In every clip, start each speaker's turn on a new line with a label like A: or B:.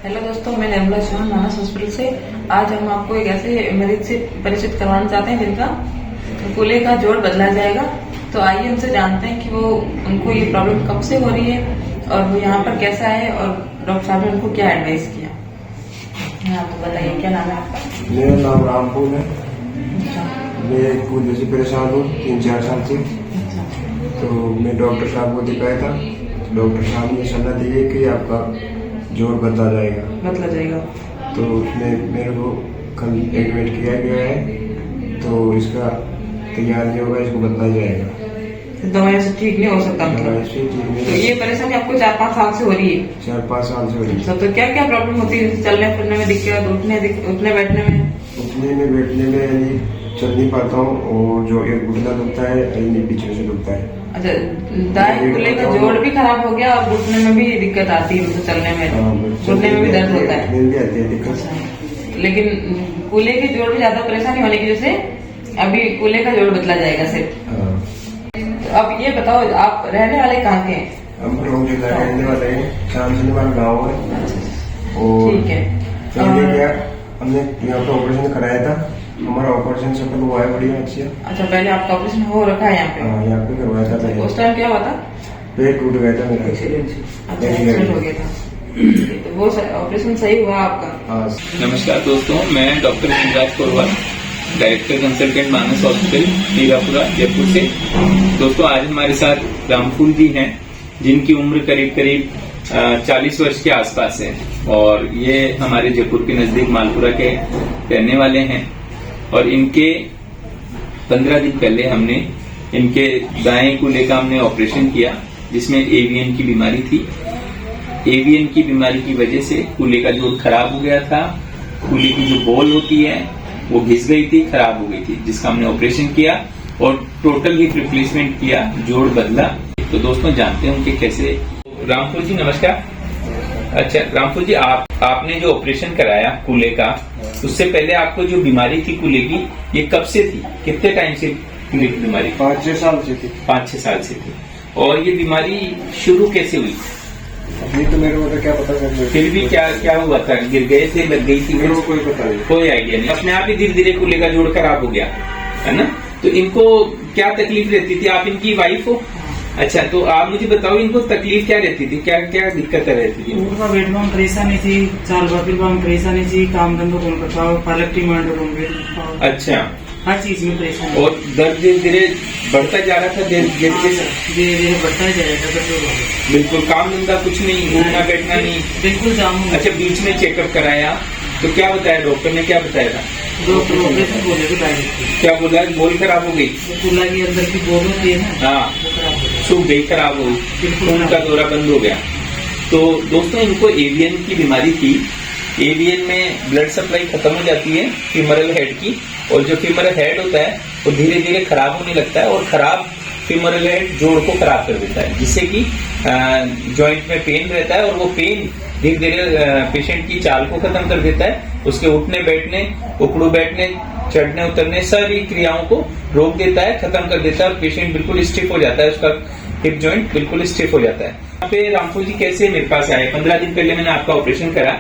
A: Hello दोस्तों, मैं निर्मला चौहान मानस hospital से। आज हम आपको एक ऐसे मरीज से परिचित करवाना चाहते हैं जिनका कूल्हे का जोड़ बदला जाएगा। तो आइए उनसे जानते हैं कि उनको ये प्रॉब्लम कब से हो रही है और वो यहाँ पर कैसा है और डॉक्टर साहब ने उनको क्या एडवाइस किया। हाँ, तो बताइए क्या नाम है आपका?
B: मेरा नाम रामपुर है। मैं कूल्हे से परेशान हूँ 3-4 साल से। तो मैं डॉक्टर साहब को दिखाया था। डॉक्टर साहब ने सलाह दी है कि आपका जोड़ बदला जाएगा। तो उसमें मेरे को कल एडमिट किया गया है। तो इसका तैयार नहीं होगा, इसको बदला जाएगा।
A: दवाई से ठीक नहीं हो सकता मतलब?
B: दवाई से ठीक नहीं।
A: तो ये परेशानी आपको 4-5 साल से हो रही है?
B: 4-5 साल से हो रही है।
A: तो क्या क्या प्रॉब्लम होती है? चलने फिरने में दिक्कत, उठने बैठने
B: में यानी चल नहीं पाता हूँ, और जो एक घुटना दुखता है यानी पीछे से दुखता है।
A: अच्छा, दाएं कूल्हे का जोड़ भी खराब हो गया और घुटने में भी दिक्कत आती है, मतलब चलने में घुटने में भी दर्द होता है। लेकिन कूल्हे के जोड़ में ज्यादा परेशानी होने की वजह से अभी कूल्हे का जोड़ बदला जाएगा सिर्फ। तो अब ये बताओ, आप रहने वाले कहाँ के हैं?
B: हम लोग जिला रहने वाले हैं, शामसिंह गाँव है।
A: ठीक है।
B: पहले क्या हमने यहाँ पे ऑपरेशन कराया था, हमारा ऑपरेशन सफल हुआ है बढ़िया अच्छी।
A: अच्छा, पहले आपका ऑपरेशन हो रखा है यहाँ पे?
B: हाँ, यहाँ पे करवाया था पहले।
A: उस टाइम क्या हुआ था?
B: पेट टूट गया था मेरा।
A: एक्सीडेंट हो गया था। तो वो ऑपरेशन सही हुआ आपका?
C: नमस्कार दोस्तों, मैं डॉक्टर शिवराज कोरवाल, डायरेक्टर कंसल्टेंट मानस हॉस्पिटल हीरापुरा जयपुर से। दोस्तों, आज हमारे साथ रामफूल जी हैं, जिनकी उम्र करीब करीब 40 वर्ष के आसपास है और ये हमारे जयपुर के नजदीक मालपुरा के रहने वाले हैं। और इनके 15 दिन पहले हमने इनके दाएं कूल्हे का हमने ऑपरेशन किया, जिसमें एवीएन की बीमारी थी। एवीएन की बीमारी की वजह से कूल्हे का जोड़ खराब हो गया था। कूल्हे की जो बॉल होती है वो घिस गई थी, खराब हो गई थी, जिसका हमने ऑपरेशन किया और टोटल हिप रिप्लेसमेंट किया, जोड़ बदला। तो दोस्तों, जानते हैं उनके कैसे। रामपुर जी नमस्कार। अच्छा रामपुर जी, आपने जो ऑपरेशन कराया कूल्हे का, उससे पहले आपको जो बीमारी थी कूल्हे की, ये कब से थी? कितने टाइम से कूल्हे की बीमारी?
B: 5-6 साल से थी।
C: 5-6 साल से थी। और ये बीमारी शुरू कैसे हुई?
B: अभी तो मेरे को तो क्या पता चल।
C: फिर भी क्या हुआ था? गिर गए थे, लग गई थी?
B: मेरे को कोई पता नहीं,
C: कोई आइडिया नहीं। अपने आप ही धीरे धीरे कूल्हे का जोड़ खराब हो गया है ना? तो इनको क्या तकलीफ रहती थी? आप इनकी वाइफ हो? अच्छा, तो आप मुझे बताओ, इनको तकलीफ क्या रहती थी, क्या क्या दिक्कतें रहती थी?
D: बेडरूम परेशानी थी, चाल बाफिल परेशानी थी, काम धंधो कौन करता, पालक डिमांड।
C: अच्छा,
D: हर चीज में परेशानी।
C: और दर्द धीरे धीरे बढ़ता जा रहा था? धीरे
D: धीरे बढ़ता ही जाएगा।
C: बिल्कुल काम धंधा कुछ नहीं, उठना बैठना नहीं?
D: बिल्कुल जाम।
C: अच्छा, बीच में चेकअप कराया तो क्या बताया डॉक्टर ने, क्या बताया था?
D: डॉक्टर ऑपरेशन बोले भी
C: क्या बोला? बोल खराब हो गई?
D: कूल्हा की अंदर की बोल होती है ना,
C: हाँ, सूख गई, खराब हो गई, खून का दौरा बंद हो गया। तो दोस्तों, इनको एवीएन की बीमारी थी। एवीएन में ब्लड सप्लाई खत्म हो जाती है फीमरल हेड की, और जो फीमरल हेड होता है वो धीरे धीरे खराब होने लगता है, और खराब फीमरल हेड जोड़ को खराब कर देता है, जिससे कि जॉइंट में पेन रहता है, और वो पेन धीरे धीरे पेशेंट की चाल को खत्म कर देता है। उसके उठने बैठने, उखड़ू बैठने, चढ़ने उतरने, सारी क्रियाओं को रोक देता है, खत्म कर देता है, और पेशेंट बिल्कुल स्टिफ हो जाता है, उसका हिप जॉइंट बिल्कुल स्टिफ हो जाता है। यहाँ पे रामपुर जी कैसे मेरे पास आए? 15 दिन पहले मैंने आपका ऑपरेशन करा।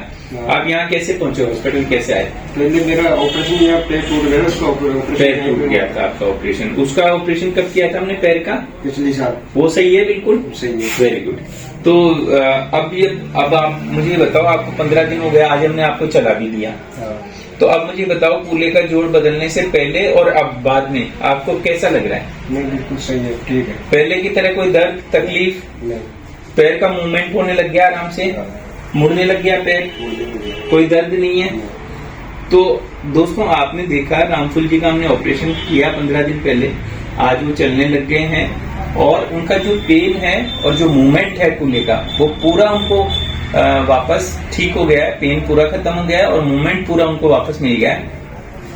C: आप यहाँ कैसे पहुंचे? हॉस्पिटल कैसे आए?
B: पहले मेरा ऑपरेशन यहाँ पैर टूट गया, उसका
C: पैर टूट गया था आपका ऑपरेशन। उसका ऑपरेशन कब किया था हमने पैर का?
B: पिछली साल।
C: वो सही है? बिल्कुल
B: सही है।
C: Very good. तो अब आप मुझे बताओ, आपको 15 दिन हो गया, आज हमने आपको चला भी दिया। तो अब मुझे बताओ, कूल्हे का जोड़ बदलने से पहले और अब बाद में आपको कैसा लग रहा है?
B: नहीं, बिल्कुल सही है, ठीक है।
C: पहले की तरह कोई दर्द तकलीफ?
B: नहीं।
C: पैर का मूवमेंट होने लग गया, आराम से मुड़ने लग गया पैर, कोई दर्द नहीं है? तो दोस्तों, आपने देखा रामफूल जी का हमने ऑपरेशन किया 15 दिन पहले, आज वो चलने लग गए हैं, और उनका जो पेन है और जो मूवमेंट है कूल्हे का, वो पूरा उनको वापस ठीक हो गया है। पेन पूरा खत्म हो गया है और मूवमेंट पूरा उनको वापस मिल गया है।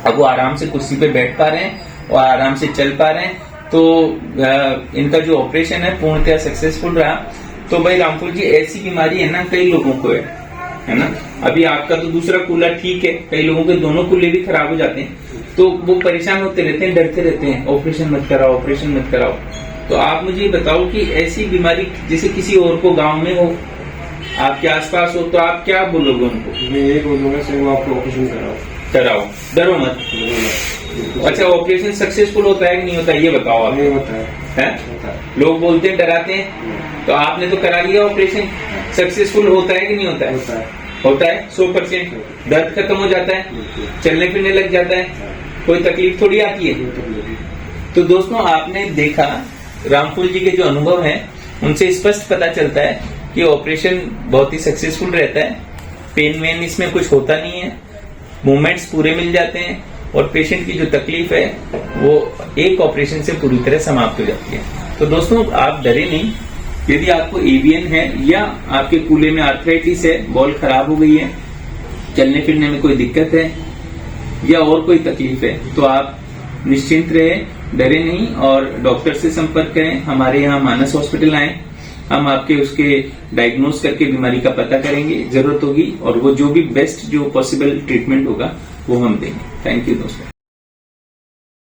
C: अब वो आराम से कुर्सी पे बैठ पा रहे हैं और आराम से चल पा रहे हैं। तो इनका जो ऑपरेशन है पूर्णतः सक्सेसफुल रहा। तो भाई रामपुर जी, ऐसी बीमारी है ना, कई लोगों को है ना। अभी आपका तो दूसरा कूल्हा ठीक है, कई लोगों के दोनों कूल्हे भी खराब हो जाते हैं, तो वो परेशान होते रहते हैं, डरते रहते हैं, ऑपरेशन मत कराओ, ऑपरेशन मत कराओ। तो आप मुझे बताओ कि ऐसी बीमारी जैसे किसी और को गांव में हो, आपके आसपास हो तो आप क्या बोलोगे उनको?
B: मैं ये बोलूंगा सर वो आपको ऑपरेशन
C: कराओ, डरो मत। अच्छा, ऑपरेशन सक्सेसफुल होता है कि नहीं होता है ये बताओ आप।
B: नहीं होता है।
C: लोग बोलते हैं, डराते हैं, तो आपने तो करा लिया ऑपरेशन, सक्सेसफुल होता है कि नहीं होता है?
B: होता है।
C: होता है 100%। दर्द खत्म हो जाता है, चलने फिरने लग जाता है, कोई तकलीफ थोड़ी आती है। तो दोस्तों आपने देखा रामफूल जी के जो अनुभव हैं उनसे स्पष्ट पता चलता है कि ऑपरेशन बहुत ही सक्सेसफुल रहता है, पेन वेन इसमें कुछ होता नहीं है, मूवमेंट्स पूरे मिल जाते हैं और पेशेंट की जो तकलीफ है वो एक ऑपरेशन से पूरी तरह समाप्त हो जाती है। तो दोस्तों आप डरे नहीं, यदि आपको एवीएन है या आपके कूल्हे में आर्थराइटिस है, बॉल खराब हो गई है, चलने फिरने में कोई दिक्कत है या और कोई तकलीफ है, तो आप निश्चिंत रहे, डरे नहीं और डॉक्टर से संपर्क करें। हमारे यहाँ मानस हॉस्पिटल आए, हम आपके उसके डायग्नोस करके बीमारी का पता करेंगे, जरूरत होगी और वो जो भी बेस्ट जो पॉसिबल ट्रीटमेंट होगा वो हम देंगे। थैंक यू दोस्तों।